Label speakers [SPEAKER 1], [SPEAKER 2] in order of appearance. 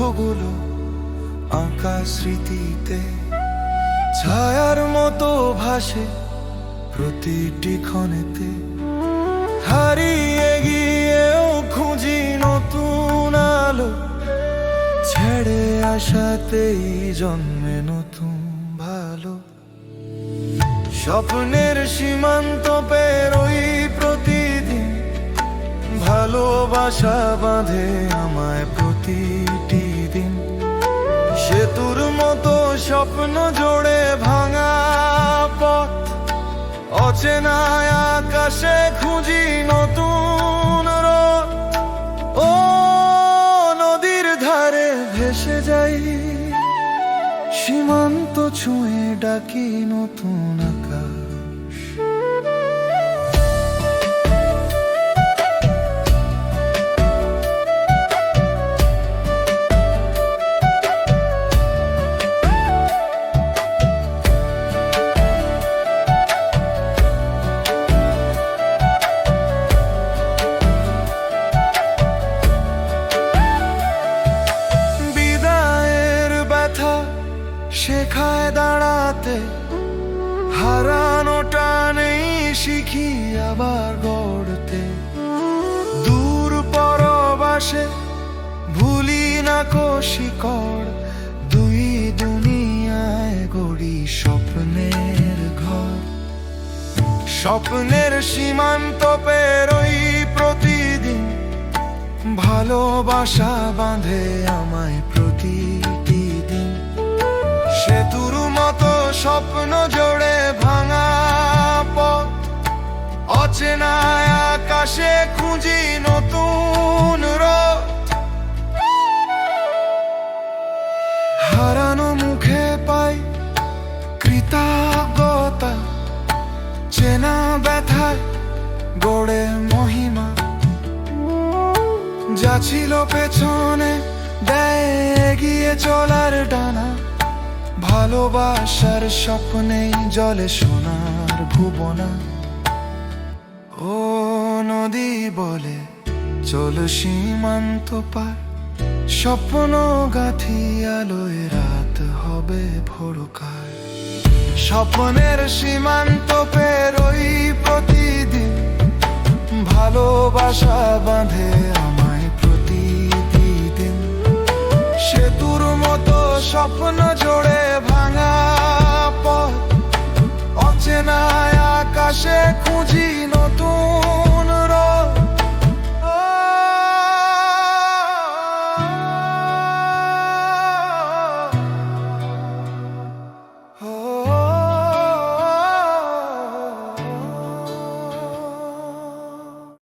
[SPEAKER 1] দুঃখগুলো আঁকা স্মৃতিতে ছায়ার মতো ভাসে প্রতিটি ক্ষণেতে। হারিয়ে গিয়েও খুঁজি নতুন আলো, ছেড়ে আসাতেই জন্মে নতুন ভালো। স্বপ্নের সীমান্ত পেরোই প্রতিদিন, ভালোবাসা বাঁধে আমায় প্রতিটি দিন। সেতুর মতো স্বপ্ন জোড়ে ভাঙা পথ, অচেনা আকাশে খুঁজি নতুন রথ। ও নদীর ধারে ভেসে যাই, সীমান্ত ছুঁয়ে ডাকি নতুন আকাশ। শেখায় দাঁড়াতে, হারানোটা নেই শিখি আবার গড়তে। দূর পরবাসে ভুলি না শিকড়, দুই দুনিয়ায় গড়ি স্বপ্নের ঘর। স্বপ্নের সীমান্ত পেরোই প্রতিদিন, ভালোবাসা বাঁধে আমায় প্রতিটি দিন। সেতুর মতো স্বপ্ন জোড়ে ভাঙা পথ, অচেনা আকাশে খুঁজি নতুন রথ। হারানো মুখে পাই কৃতজ্ঞতা, চেনা ব্যথায় গড়ে মহিমা। যা ছিল পেছনে দেয় এগিয়ে চলার ডানা, ভালোবাসার স্বপ্নেই জলে সোনার ভুবনা। ও নদী বলে চল সীমান্ত পার, স্বপ্ন গাঁথি আলোয় রাত হবে ভোরকার। স্বপ্নের সীমান্ত পেরোই প্রতিদিন, ভালোবাসা বাঁধে আমায় প্রতিদিন। সেতুর মতো স্বপ্ন জোড়ে ভাঙা পথ, অচেনা আকাশে খুঁজি নতুন